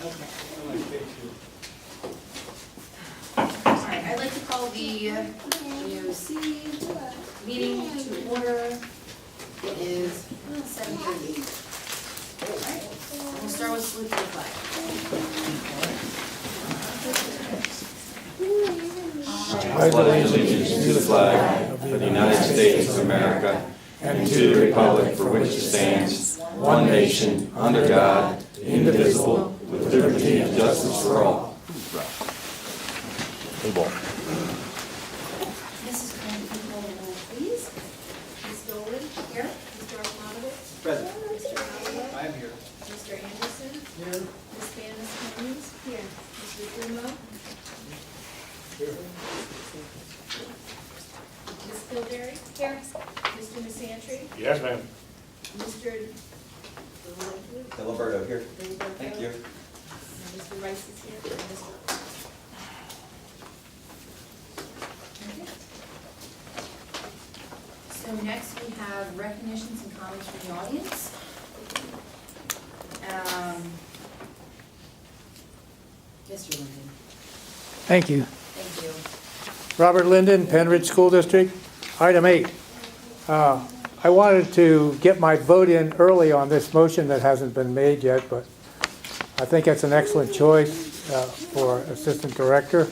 Okay. Alright, I'd like to call the JOC meeting to order. It is 7:30. Alright, we'll start with salute to the flag. I pledge allegiance to the flag of the United States of America and to the republic for which it stands, one nation, under God, indivisible, with liberty and justice for all. Mrs. Grant, can you call the roll, please? Ms. Dolan? Here. Mr. Osmanowitz? Present. Mr. Allen? I am here. Mr. Anderson? Here. Ms. Janice Cummings? Here. Mr. Bruno? Here. Ms. Kildare? Here. Mr. Misantry? Yes, ma'am. Mr. Diliberto here. Thank you. Mr. Rice is here. And Mr. So next we have recognitions and comments from the audience. Mr. Linden. Thank you. Thank you. Robert Linden, Pennridge School District. Item 8. I wanted to get my vote in early on this motion that hasn't been made yet, but I think that's an excellent choice for Assistant Director.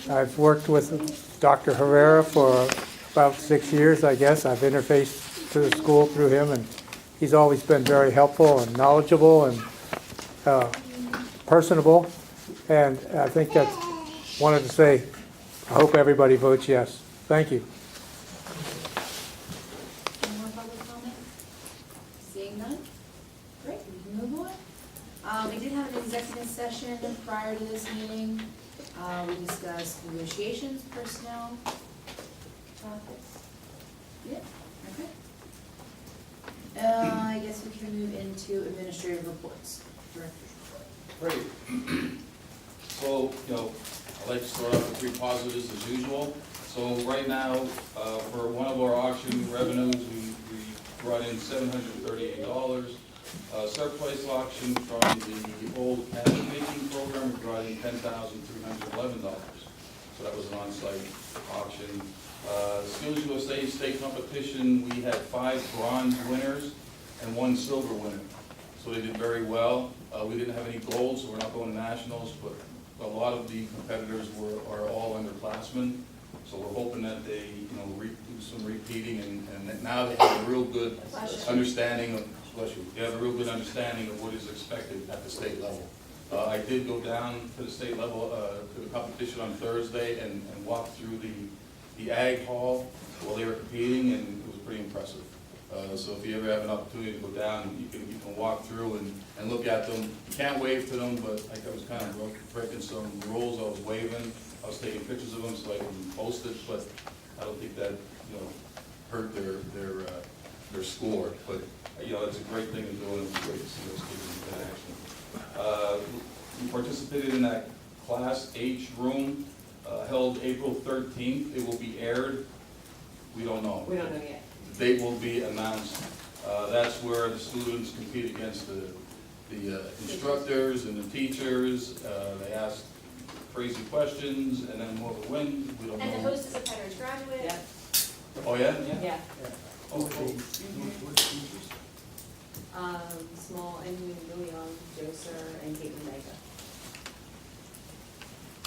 I've worked with Dr. Herrera for about 6 years, I guess. I've interfaced to the school through him, and he's always been very helpful and knowledgeable and personable. And I think that's, wanted to say, I hope everybody votes yes. Thank you. Any more public comment? Seeing none? Great, we can move on. We did have an executive session prior to this meeting. We discussed negotiations, personnel topics. Yeah, okay. I guess we can move into administrative reports. Director's report. Great. So, I'd like to start off with 3 positives as usual. So right now, for one of our auction revenues, we brought in $738. Surplus auction from the old cabinet making program, we brought in $10,311. So that was an on-site auction. Skills USA state competition, we had 5 bronze winners and 1 silver winner. So they did very well. We didn't have any gold, so we're not going to nationals, but a lot of the competitors are all underclassmen. So we're hoping that they, do some repeating, and that now they have a real good understanding of, they have a real good understanding of what is expected at the state level. I did go down to the state level, to the competition on Thursday and walk through the ag hall while they were competing, and it was pretty impressive. So if you ever have an opportunity to go down, you can walk through and look at them. You can't wave to them, but I was kind of breaking some rules. I was waving. I was taking pictures of them so I can post it, but I don't think that hurt their score. But it's a great thing to do, and it was great to see those kids in action. We participated in that Class H room held April 13th. It will be aired. We don't know. We don't know yet. The date will be announced. That's where the students compete against the instructors and the teachers. They ask crazy questions, and then whoever wins, we don't know. And the host is a Pennridge graduate. Yeah. Oh, yeah? Yeah. Oh, cool. Small and Leon, Joser, and Caitlin Mega.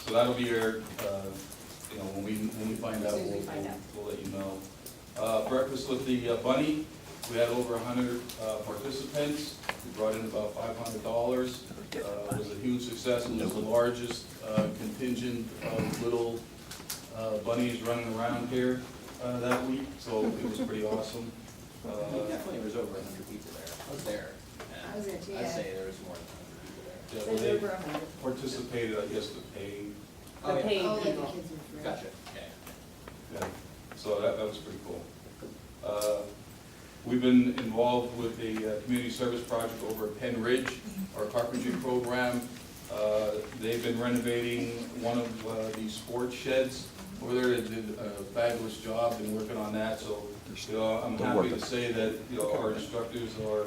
So that'll be aired, when we find out, As soon as we find out. we'll let you know. Breakfast with the Bunny, we had over 100 participants. We brought in about $500. It was a huge success. It was the largest contingent of little bunnies running around here that week, so it was pretty awesome. Definitely was over 100 people there. I was there. I was there too, I'd yeah. say there was more than 100 people there. Yeah, There's well, over 100. they participated, I guess, to pay. The paid Oh, like the people. kids were free. Gotcha. Yeah. Yeah, so that was pretty cool. We've been involved with a community service project over at Pennridge, our carpentry program. They've been renovating one of these sports sheds over there. They did a fabulous job, been working on that, so I'm happy to say that our instructors are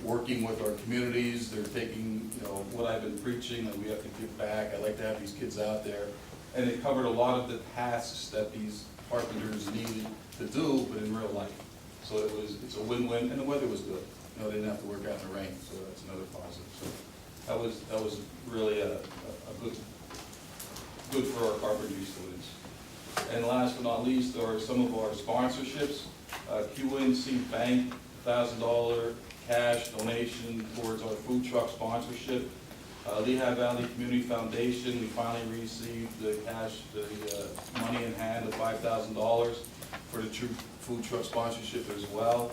working with our communities. They're taking, what I've been preaching, that we have to give back. I like to have these kids out there. And it covered a lot of the tasks that these carpenters needed to do, but in real life. So it's a win-win, and the weather was good. They didn't have to work out in the rain, so that's another positive. So that was really a good for our carpentry students. And last but not least are some of our sponsorships. QNC Bank, $1,000 cash donation towards our food truck sponsorship. Lehigh Valley Community Foundation, we finally received the money in hand of $5,000 for the food truck sponsorship as well.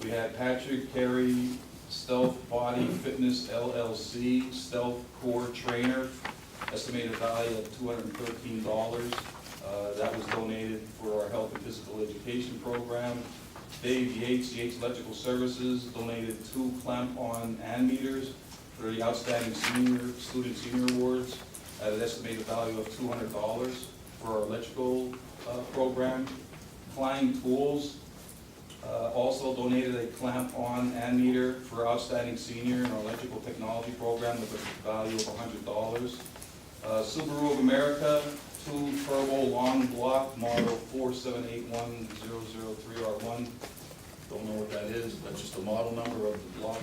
We had Patrick Carey, Stealth Body Fitness LLC, Stealth Core Trainer, estimated value of $213. That was donated for our health and physical education program. Dave Yates Electrical Services donated 2 clamp-on and meters for the Outstanding Student Senior Awards at an estimated value of $200 for our electrical program. Klein Tools also donated a clamp-on and meter for Outstanding Senior in our electrical technology program with a value of $100. Subaru of America, 2 turbo long block model 4781003R1. Don't know what that is, that's just the model number of the block.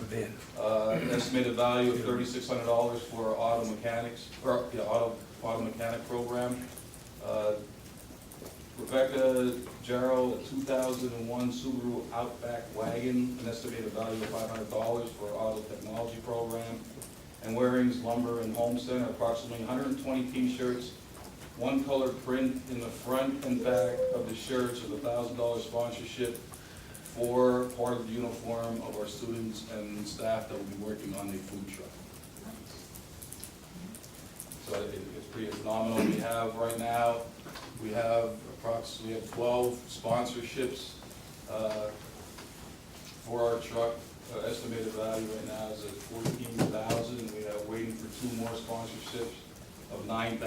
Estimated value of $3,600 for our auto mechanics, or auto mechanic program. Rebecca Jarrell, a 2001 Subaru Outback wagon, an estimated value of $500 for our auto technology program. And Waring's Lumber and Home Center, approximately 120 t-shirts, 1 color print in the front and back of the shirts with $1,000 sponsorship for part of the uniform of our students and staff that will be working on the food truck. So it's pretty phenomenal. We have right now, we have 12 sponsorships for our truck. Estimated value right now is at $14,000. We are waiting for 2 more sponsorships of $9,000,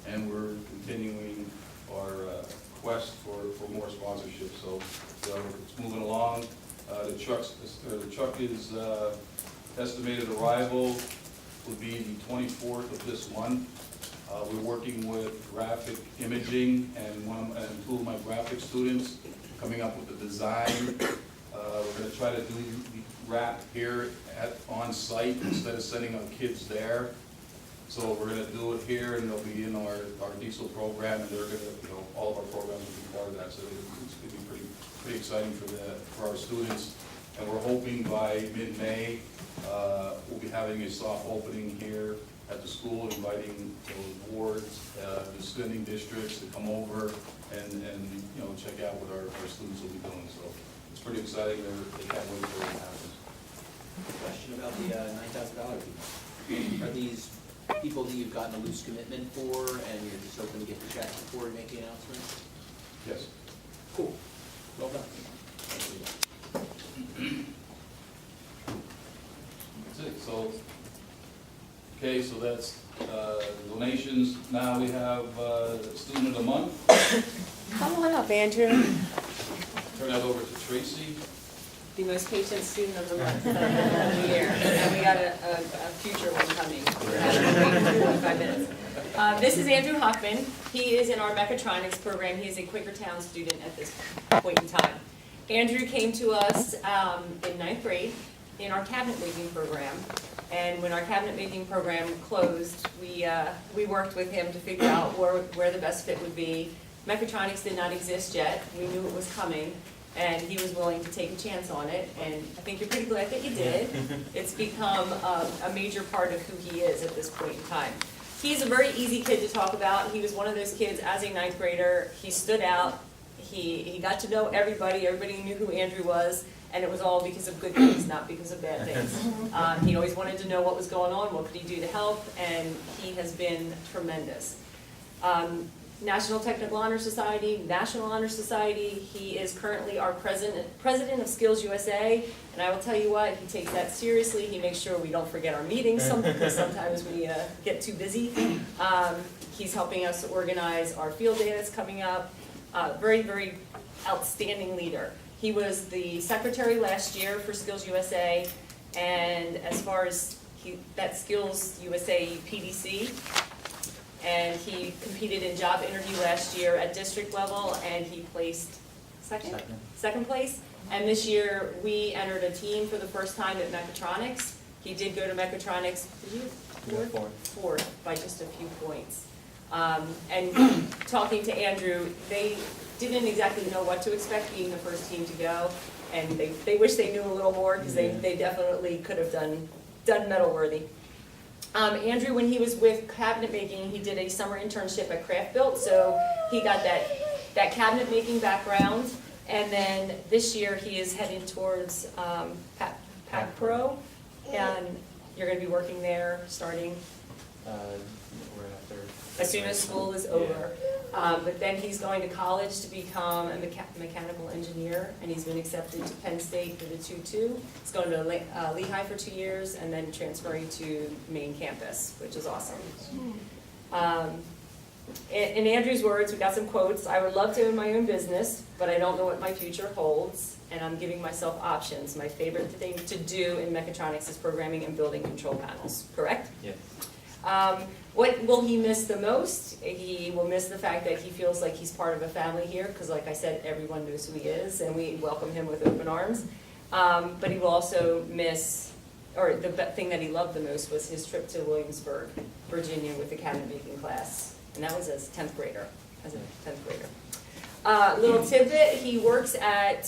and we're continuing our quest for more sponsorships. So it's moving along. The truck is estimated arrival will be the 24th of this month. We're working with graphic imaging and 2 of my graphic students coming up with the design. We're going to try to do the wrap here on site instead of sending our kids there. So we're going to do it here, and they'll be in our diesel program, and they're going to, all of our programs will be part of that. So it's going to be pretty exciting for our students. And we're hoping by mid-May we'll be having a soft opening here at the school, inviting the boards, the spending districts to come over and check out what our students will be doing. So it's pretty exciting. They can't wait for it to happen. Question about the $9,000 people. Are these people that you've gotten a loose commitment for, and you're just hoping to get the check before you make the announcement? Yes. Cool. Well done. That's it. So, okay, so that's donations. Now we have student of the month. Come on up, Andrew. Turn that over to Tracy. The most patient student of the month of the year, and we got a future one coming. We're having to wait for 45 minutes. This is Andrew Huffman. He is in our mechatronics program. He is a Quakertown student at this point in time. Andrew came to us in 9th grade in our cabinet making program, and when our cabinet making program closed, we worked with him to figure out where the best fit would be. Mechatronics did not exist yet. We knew it was coming, and he was willing to take a chance on it, and I think you're pretty glad that you did. It's become a major part of who he is at this point in time. He's a very easy kid to talk about. He was one of those kids as a 9th grader. He stood out. He got to know everybody. Everybody knew who Andrew was, and it was all because of good things, not because of bad things. He always wanted to know what was going on, what could he do to help, and he has been tremendous. National Technical Honor Society, National Honor Society. He is currently our president of Skills USA, and I will tell you what, he takes that seriously. He makes sure we don't forget our meetings because sometimes we get too busy. He's helping us organize our field day that's coming up. Very, very outstanding leader. He was the secretary last year for Skills USA, and as far as that Skills USA PDC, and he competed in job interview last year at district level, and he placed second place. And this year, we entered a team for the first time at Mechatronics. He did go to Mechatronics, did you? Fourth, by just a few points. And talking to Andrew, they didn't exactly know what to expect being the first team to go, and they wish they knew a little more, because they definitely could have done medal worthy. Andrew, when he was with cabinet making, he did a summer internship at Craft Built, so he got that cabinet making background. And then this year he is heading towards Pac Pro, and you're going to be working there starting as soon as school is over. But then he's going to college to become a mechanical engineer, and he's been accepted to Penn State for the 2-2. He's going to Lehigh for 2 years, and then transferring to main campus, which is awesome. In Andrew's words, we got some quotes. I would love to own my own business, but I don't know what my future holds, and I'm giving myself options. My favorite thing to do in mechatronics is programming and building control panels, correct? Yes. What will he miss the most? He will miss the fact that he feels like he's part of a family here, because like I said, everyone knows who he is, and we welcome him with open arms. But he will also miss, or the thing that he loved the most was his trip to Williamsburg, Virginia with the cabinet making class. And that was as a 10th grader. Little tidbit, he works at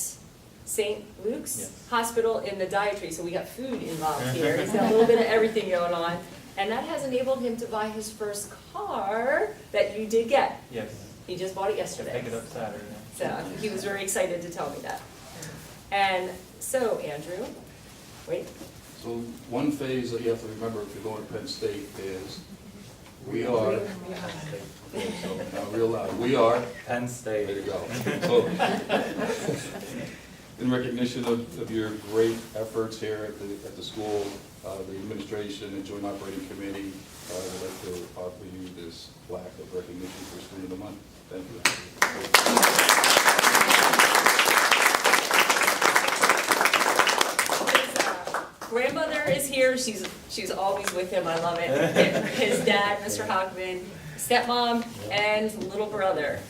St. Luke's Hospital in the dietary, so we got food involved here. He's got a little bit of everything going on. And that has enabled him to buy his first car that you did get. Yes. He just bought it yesterday. Pick it up Saturday. So he was very excited to tell me that. And so, Andrew, wait. So one phase that you have to remember if you're going to Penn State is we are, real loud, we are Penn State. There you go. So, in recognition of your great efforts here at the school, the administration and joint operating committee, I would like to offer you this plaque of recognition for Student of the Month. Thank His grandmother is here. She's always with him. I love it. His dad, Mr. Huffman, stepmom, and little brother.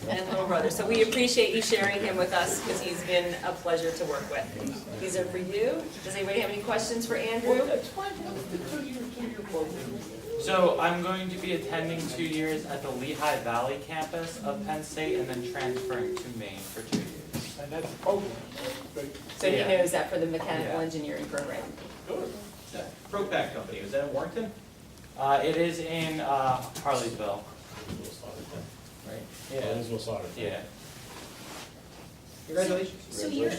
So we appreciate you sharing him with us, because he's been a pleasure to work with. These are for you. Does anybody have any questions for Andrew? So I'm going to be attending 2 years at the Lehigh Valley campus of Penn State, and then transferring to Maine for 2 years. And that's program. So he Yeah. knows that for the mechanical engineering program. Propack company, was that in Warrington? It is in Harleysville. Right? Yeah. Yeah. Congratulations. So are you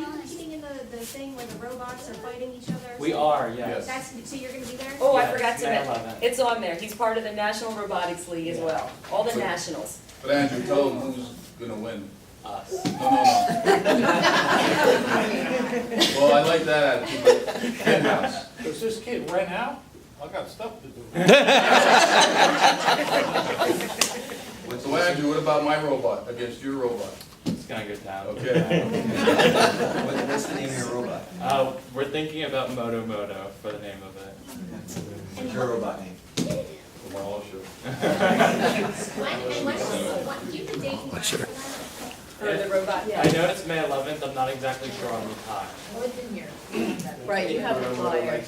competing in the thing where the robots are fighting each other? We are, yes. So you're gonna be there? Oh, I Yes, forgot to May mention, 11th. it's on there. He's part of the National Robotics League as well. All the nationals. But Andrew, tell them who's gonna win. Us. No. Well, I like that attitude, but in-house. Does this kid rent out? I got stuff to do. So Andrew, what about my robot against your robot? It's gonna go down. Okay. What's the name of your robot? We're thinking about Moto for the name of it. What's your robot name? We're all sure. Do you have a date? Sure. For the robot, I know it's May 11th, I'm not exactly sure on the time. Oh, it's in here. Right, you have the flyer.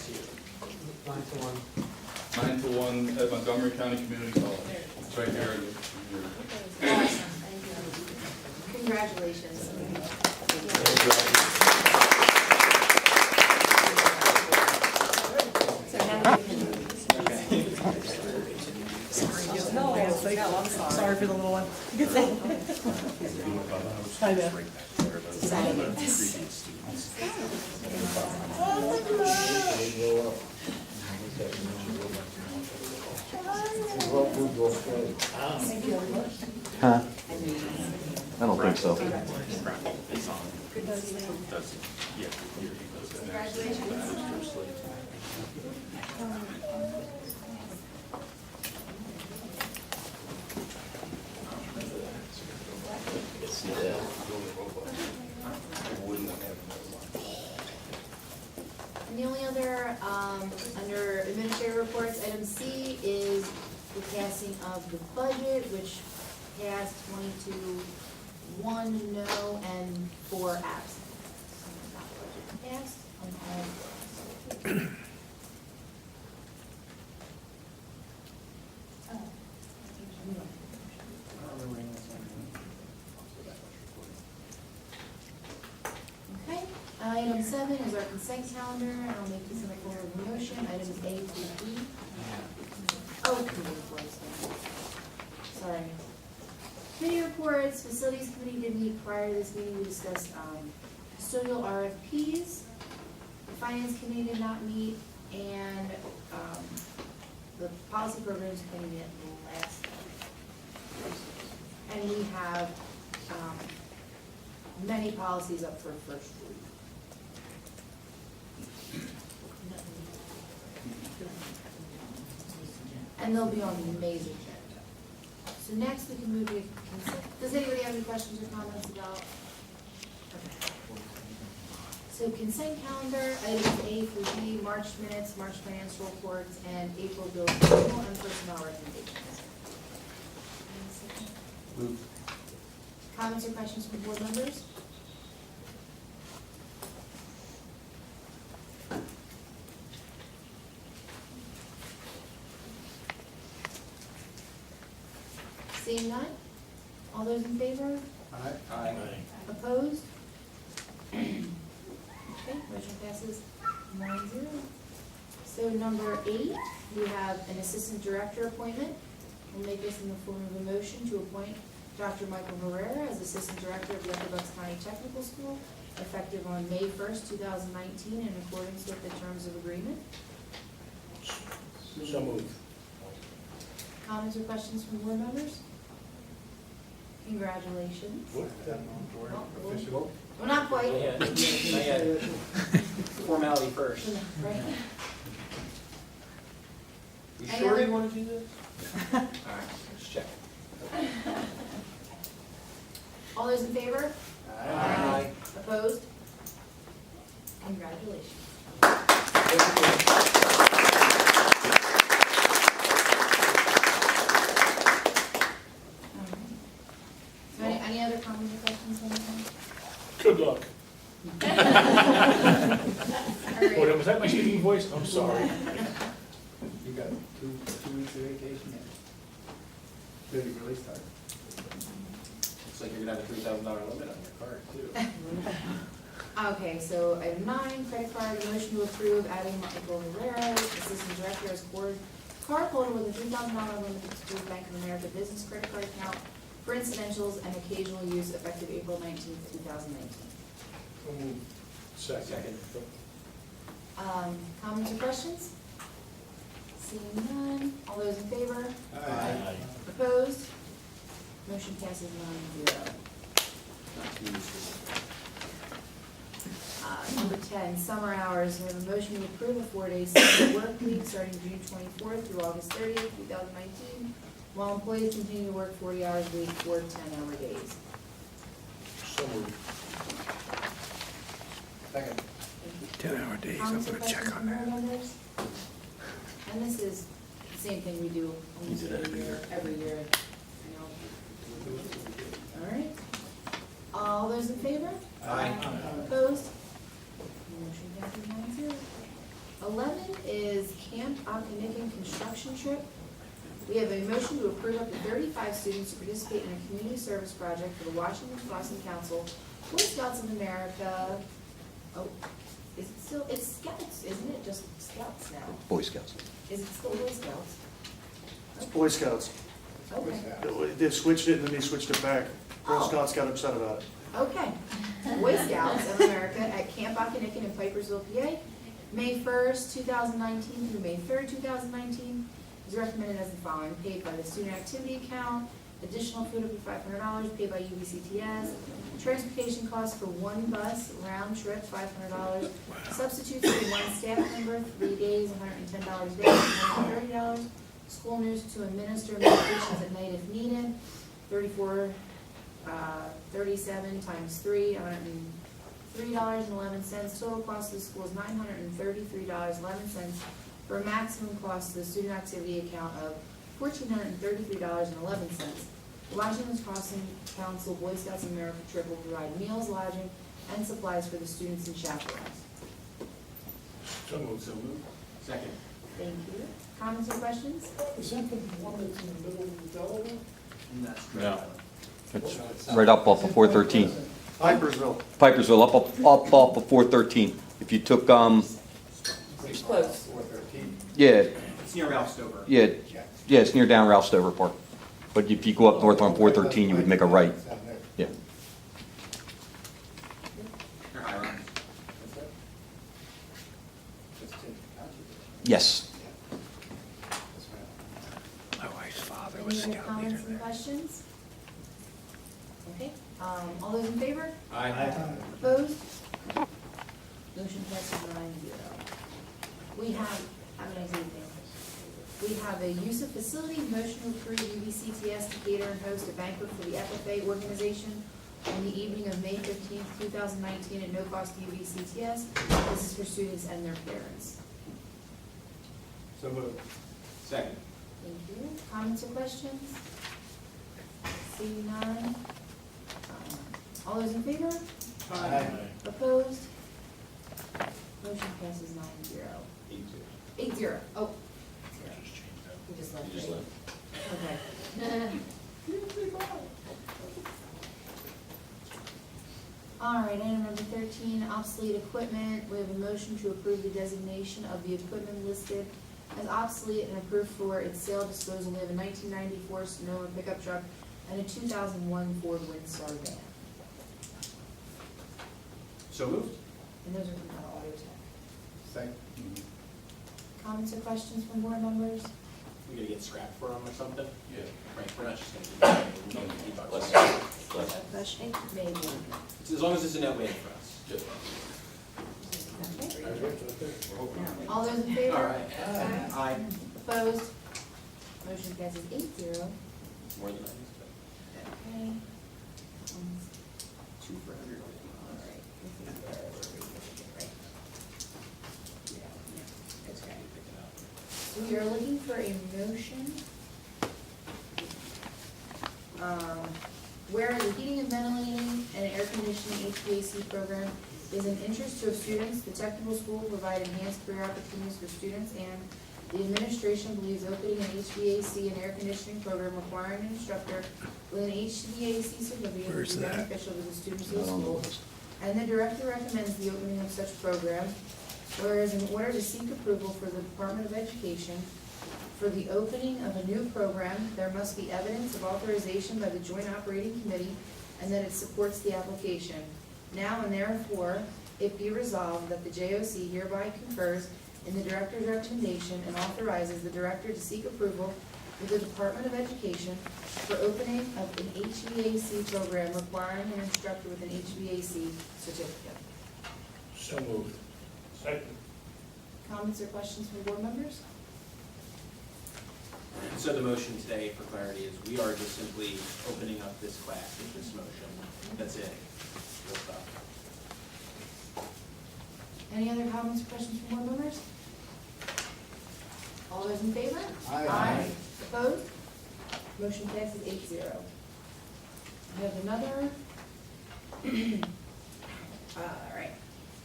9 to 1 at Montgomery County Community College. It's right here. Awesome, thank you. Congratulations. No, I'm sorry. Sorry for the little one. Hi there. Huh? I don't think so. only other, under administrative reports, item C is the passing of the budget, which passed 22-1 no and 4 absent. So that budget passed on all votes. Okay, item 7 is our consent calendar, and I'll make this in the form of a motion, items A through D. Oh, committee reports, sorry. Committee reports, facilities committee did meet prior to this meeting, we discussed, custodial RFPs. The finance committee did not meet, and, the policy programs committee met last time. And we have, many policies up for first read. And they'll be on May's agenda. So next we can move to consent. Does anybody have any questions or comments about? Okay. So consent calendar, items A through D, March minutes, March financial reports, and April bills payable and personnel recommendations. Comments or questions from board members? Seeing none? All those in favor? Aye. Opposed? Okay, motion passes 9-0. So number 8, we have an assistant director appointment. We'll make this in the form of a motion to appoint Dr. Michael Herrera as assistant director of the Upper Bucks County Technical School, effective on May 1st, 2019, in accordance with the terms of agreement. So moved. Comments or questions from board members? Congratulations. Well, not quite. Yeah, not yet. Formality first. Right. You Any sure other- you want to do this? All right, just check. All those in favor? Aye. Opposed? Congratulations. So any other comments or questions on that? Good luck. All What, right. was that my speaking voice? I'm sorry. You got two weeks of vacation yet? Did you really start? Looks like you're gonna have a $3,000 limit on your card too. Okay, so item 9, credit card, a motion to approve adding Michael Herrera, assistant director as card holder with a $3,000 limit to the Bank of America business credit card account for incidentals and occasional use effective April 19th, 2019. Second. Comments or questions? Seeing none, all those in favor? Aye. Opposed? Motion passes 9-0. Number 10, summer hours. We have a motion to approve a 4-day summer work week starting June 24th through August 30th, 2019, while employees continue to work 40 hours a week or 10-hour days. So moved. Second. 10-hour days, I'm Comments or gonna check questions on from board that. members? And this is the same thing we do almost every year. You know. All right. All those in favor? Aye. Opposed? Motion passes 9-0. 11 is Camp Okanagan construction trip. We have a motion to approve up to 35 students to participate in a community service project for the Washington Crossing Council, Boy Scouts of America. Oh, is it still, it's Scouts, isn't it? Just Scouts now. Boy Scouts. Is it still Boy Scouts? Boy Scouts. Okay. They switched it and then they switched it back. Girl Oh. Scouts got upset about it. Okay. Boy Scouts of America at Camp Okanagan in Pipersville, PA, May 1st, 2019 through May 3rd, 2019, is recommended as the following: paid by the student activity account, additional food up to $500, paid by UBCTS, transportation costs for one bus, round trip, $500, substitutes for one staff member, 3 days, $110 a day, $130, school nurse to administer medications at night if needed, 37 times 3, $3.11. Total cost of the school is $933.11, for a maximum cost of the student activity account of $1,433.11. The Washington Crossing Council Boy Scouts of America trip will provide meals, lodging, and supplies for the students and chaperones. So moved. Second. Thank you. Comments or questions? Is that the one that's in the middle of the Delaware? And that's correct. No. It's right up off of 413. Pipersville. Pipersville, up off of 413. If you took, Close. yeah, It's near Ralph Stover. yeah, it's near down Ralph Stover Park. But if you go up north on 413, you would make a right. Yeah. Near Highlands. Yes. Any other comments and questions? Okay, all those in favor? Opposed? Motion passes 9-0. We have, I'm gonna say things. We have a use of facility, motion to approve UBCTS to cater and host a banquet for the FFA organization on the evening of May 15th, 2019 at no cost to UBCTS. This is for students and their parents. So moved. Second. Thank you. Comments or questions? Seeing none. All those in favor? Opposed? Motion passes 9-0. 8-0. Oh. 0. We just left. right? Okay. All right, item number 13, obsolete equipment. We have a motion to approve the designation of the equipment listed as obsolete and approved for its sale disposal. We have a 1994 Sonoma pickup truck and a 2001 Ford Windstar van. So moved. And those are from our auto tech. Second. Comments or questions from board members? We gonna get scrapped for them or something? Yeah. Right, we're not just gonna do that. Maybe. As long as it's a net win for us. Okay. All those in favor? All right. Aye. Opposed? Motion passes 8-0. More than I expected. Okay. 2 for 100. All right. This is where we're reading it, right? Yeah. Okay. We are looking for a motion. Where the heating and ventilating and air conditioning HVAC program is an interest to students, the technical school will provide enhanced career opportunities for students, and the administration believes opening an HVAC and air conditioning program requiring an instructor with an HVAC certificate would be beneficial to the students of the school. And the director recommends the opening of such program, whereas in order to seek approval for the Department of Education for the opening of a new program, there must be evidence of authorization by the Joint Operating Committee and that it supports the application. Now and therefore, it be resolved that the JOC hereby concurs in the director's recommendation and authorizes the director to seek approval with the Department of Education for opening of an HVAC program requiring an instructor with an HVAC certificate. So moved. Second. Comments or questions from board members? So the motion today, for clarity, is we are just simply opening up this class with this motion. That's it. Full stop. Any other comments or questions from board members? All those in favor? Aye. Opposed? Motion passes 8-0. We have another. All right.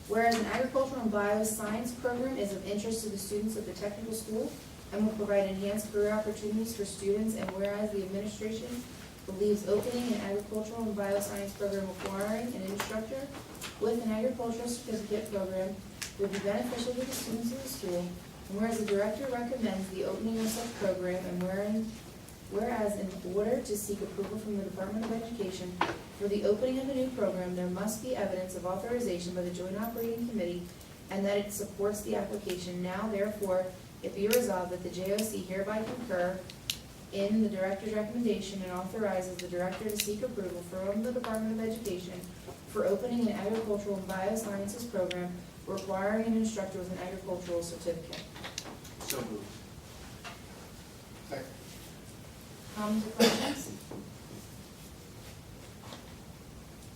Whereas an agricultural and bioscience program is of interest to the students of the technical school and will provide enhanced career opportunities for students, and whereas the administration believes opening an agricultural and bioscience program requiring an instructor with an agricultural certificate program would be beneficial to the students of the school, and whereas the director recommends the opening of such program, and whereas in order to seek approval from the Department of Education for the opening of a new program, there must be evidence of authorization by the Joint Operating Committee and that it supports the application. Now therefore, it be resolved that the JOC hereby concur in the director's recommendation and authorizes the director to seek approval from the Department of Education for opening an agricultural and biosciences program requiring an instructor with an agricultural certificate. So moved. Second. Comments or questions?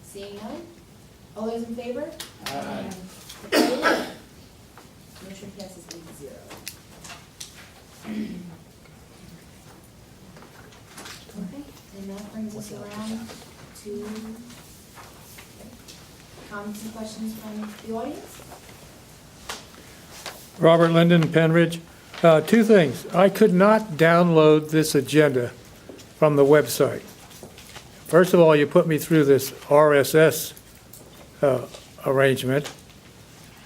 Seeing none? All those in favor? Aye. Opposed? Motion passes 8-0. Okay, and that brings us around to comments and questions from the audience. Robert Linden, Pennridge. Two things. I could not download this agenda from the website. First of all, you put me through this RSS arrangement.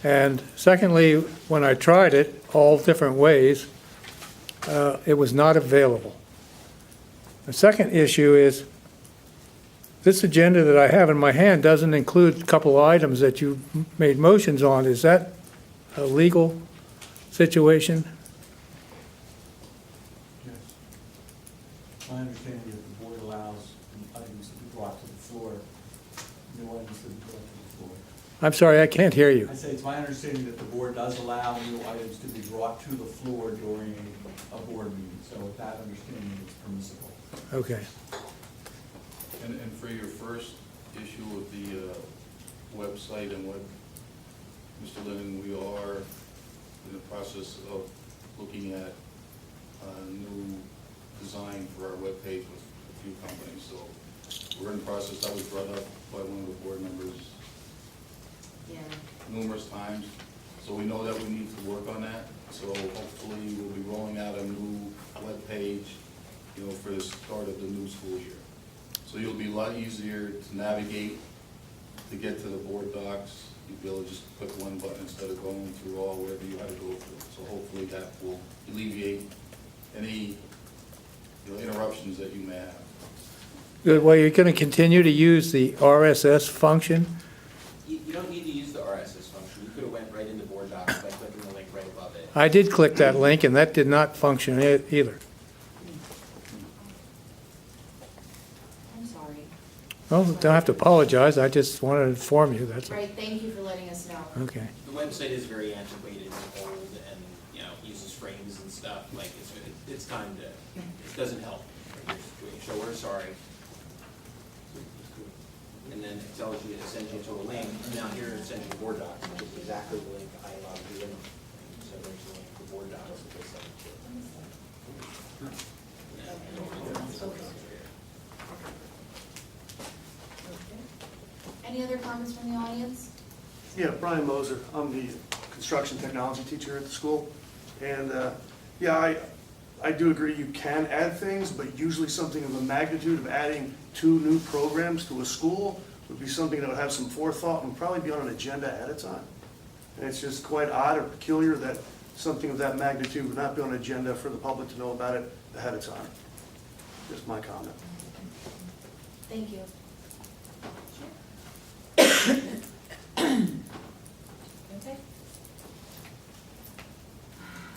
And secondly, when I tried it all different ways, it was not available. The second issue is this agenda that I have in my hand doesn't include a couple of items that you made motions on. Is that a legal situation? Yes. My understanding is the board allows items to be brought to the floor, new items to be brought to the floor. I'm sorry, I can't hear you. I say it's my understanding that the board does allow new items to be brought to the floor during a board meeting, so with that understanding, it's permissible. Okay. And for your first issue with the website and what, Mr. Linden, we are in the process of looking at a new design for our webpage with a few companies. So we're in the process. That was brought up by one of the board members Yeah. numerous times. So we know that we need to work on that. So hopefully we'll be rolling out a new webpage, for the start of the new school year. So you'll be a lot easier to navigate, to get to the board docs. You'll be able to just click one button instead of going through all wherever you had to go through. So hopefully that will alleviate any, interruptions that you may have. Good. Well, you're going to continue to use the RSS function? You don't need to use the RSS function. You could have went right into board docs by clicking the link right above it. I did click that link, and that did not function either. I'm sorry. Well, don't have to apologize. I just wanted to inform you. That's all. Right, thank you for letting us know. Okay. The website is very antiquated and old and, uses frames and stuff. Like, it's time to, it doesn't help in your situation. So we're sorry. And then it tells you, it sends you to a link. Now here it sends you to board docs, which is exactly the link I logged you in. So there's the link for board docs that they send you to. Any other comments from the audience? Yeah, Brian Moser. I'm the construction technology teacher at the school. And, I do agree you can add things, but usually something of the magnitude of adding 2 new programs to a school would be something that would have some forethought and probably be on an agenda ahead of time. And it's just quite odd or peculiar that something of that magnitude would not be on an agenda for the public to know about it ahead of time. Just my comment. Thank you. Okay.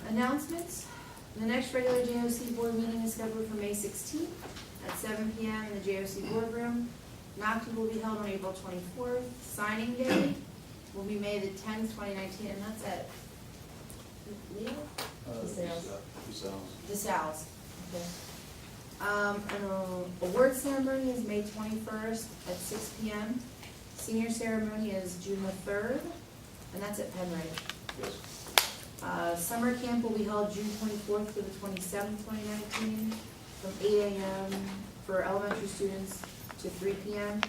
Announcements. The next regular JOC board meeting is scheduled for May 16th at 7 p.m. in the JOC boardroom. NOC will be held on April 24th. Signing day will be May the 10th, 2019, and that's at Leo? DeSalles. Okay. An award ceremony is May 21st at 6 p.m. Senior ceremony is June the 3rd, and that's at Pennridge. Yes. Summer camp will be held June 24th to the 27th, 2019, from 8 a.m. for elementary students to 3 p.m.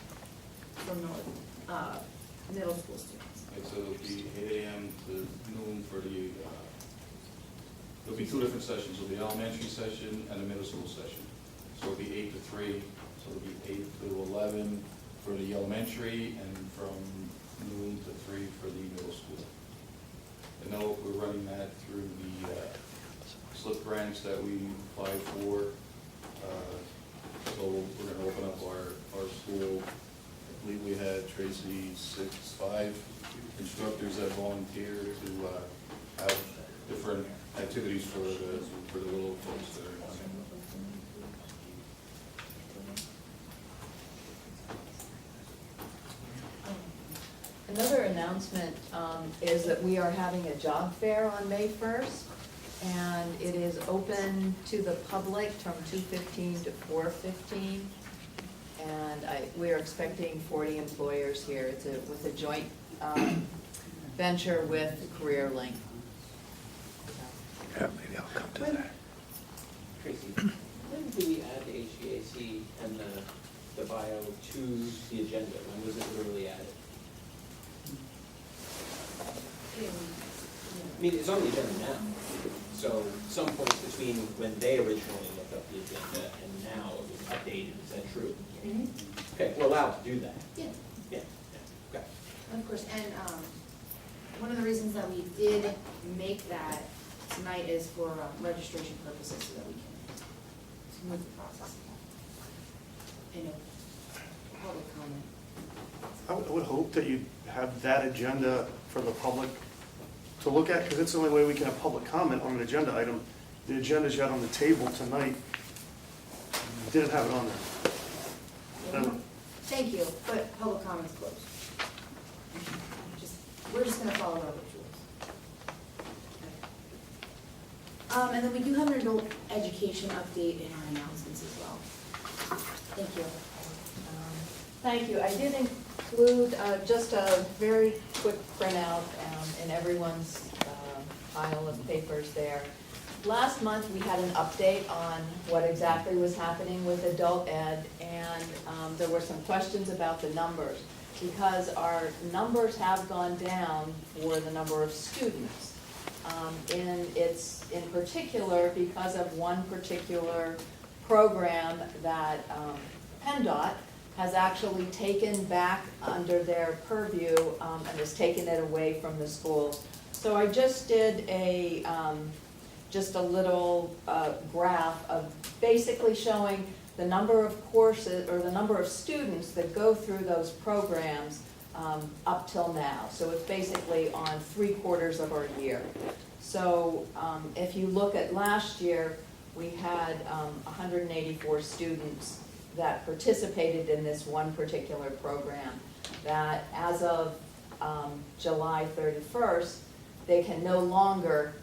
for middle school students. Right, so it'll be 8 a.m. to noon for the, there'll be 2 different sessions. There'll be the elementary session and the middle school session. So it'll be 8 to 3, so it'll be 8 to 11 for the elementary and from noon to 3 for the middle school. And now we're running that through the slip grants that we applied for. So we're going to open up our school. I believe we had, Tracy, 5 instructors that volunteered to have different activities for the little folks that are coming. Another announcement is that we are having a job fair on May 1st, and it is open to the public from 2:15 to 4:15. And we are expecting 40 employers here. It's with a joint venture with Career Link. Yeah, maybe I'll come to that. Tracy, when did we add the HVAC and the bio to the agenda? When was it literally added? I mean, it's on the agenda now, so some point between when they originally looked up the agenda and now it was updated, is that true? Okay, we're allowed to do that. Yeah, Yeah, okay. of course, and, one of the reasons that we did make that tonight is for registration purposes, so that we can smooth the process. I know, public comment. I would hope that you have that agenda for the public to look at, because it's the only way we can have public comment on an agenda item. The agendas you had on the table tonight didn't have it on there. Thank you, but public comment's closed. We're just gonna follow Robert's rules. And then we do have an adult education update in our announcements as well. Thank you. Thank you. I did include just a very quick printout in everyone's pile of papers there. Last month, we had an update on what exactly was happening with adult ed, and there were some questions about the numbers, because our numbers have gone down for the number of students. In particular because of one particular program that PennDOT has actually taken back under their purview and has taken it away from the schools. So I just did just a little graph of basically showing the number of courses or the number of students that go through those programs up till now. So it's basically on 3/4 of our year. So if you look at last year, we had 184 students that participated in this one particular program, that as of July 31st, they can no longer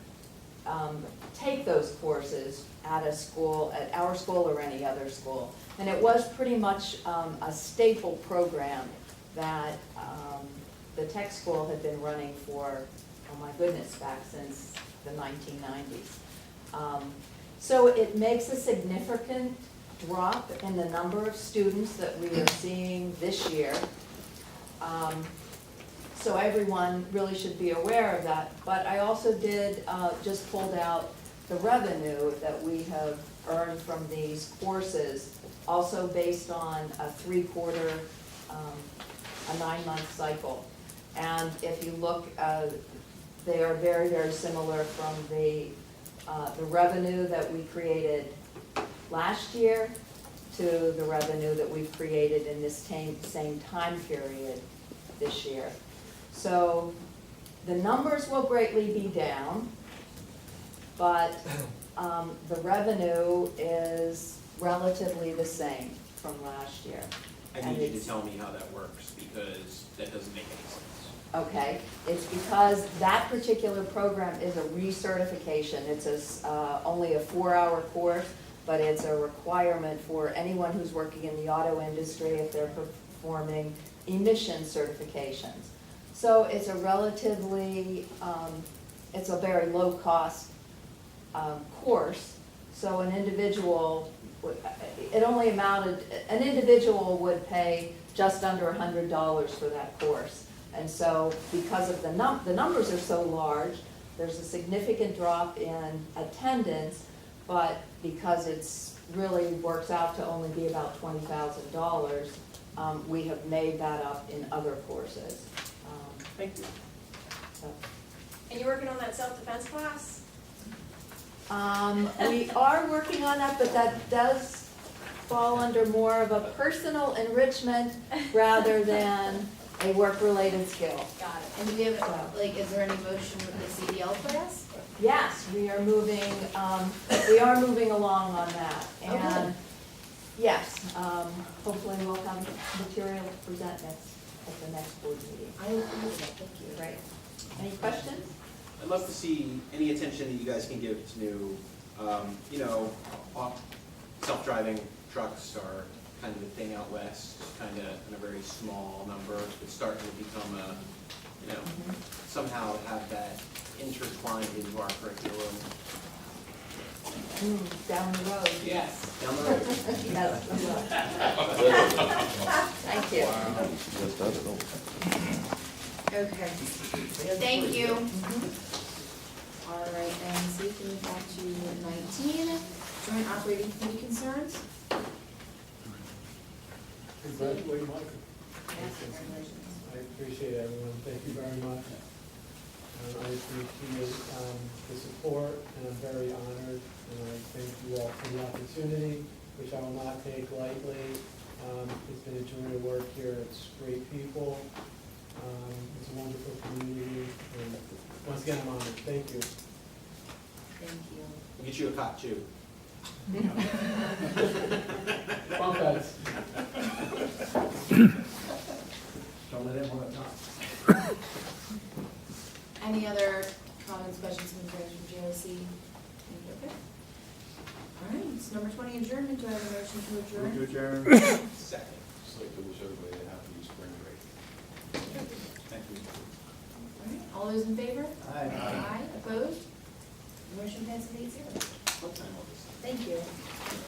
take those courses at a school, at our school or any other school. And it was pretty much a staple program that the tech school had been running for, oh my goodness, back since the 1990s. So it makes a significant drop in the number of students that we are seeing this year. So everyone really should be aware of that. But I also did, just pulled out the revenue that we have earned from these courses, also based on a 3/4, a 9-month cycle. And if you look, they are very, very similar from the revenue that we created last year to the revenue that we've created in this same time period this year. So the numbers will greatly be down, but the revenue is relatively the same from last year. I need you to tell me how that works, because that doesn't make any sense. Okay, it's because that particular program is a recertification. It's only a 4-hour course, but it's a requirement for anyone who's working in the auto industry if they're performing emission certifications. So it's a relatively, it's a very low-cost course. So an individual, it only amounted, an individual would pay just under $100 for that course. And so because of the numbers are so large, there's a significant drop in attendance, but because it's really works out to only be about $20,000, we have made that up in other courses. Thank you. So. And you're working on that self-defense class? We are working on that, but that does fall under more of a personal enrichment rather than a work-related skill. Got it. And do we have, like, is there any motion with the CDL class? Yes, we are moving along on that. And yes, hopefully we'll have material to present at the next board meeting. I will do that, thank you. Great. Any questions? I'd love to see any attention that you guys can give to, self-driving trucks or kind of the thing out west, kind of in a very small number. It's starting to become a, you know, somehow have that intertwined into our curriculum. Down the road, yes. Down the road. Yes, we will. Thank you. Okay. Thank you. All right, and so we can move on to 19, joint operating committee concerns. Congratulate Michael. Yes, congratulations. I appreciate everyone, thank you very much. I appreciate the support, and I'm very honored, and I thank you all for the opportunity, which I will not take lightly. It's been a joy to work here, it's great people, it's a wonderful community, and once again, I'm honored, thank you. Thank you. We'll get you a cot too. Bump beds. Don't let him want to talk. Any other comments, questions, concerns from JOC? Okay. All right, it's number 20, adjournment. Do I have a motion to adjourn? Move to adjourn. Second. Just like to wish everybody a happy spring break. Thank you. All right, all those in favor? Aye. Aye, opposed? Motion passes 8-0. What time was this? Thank you.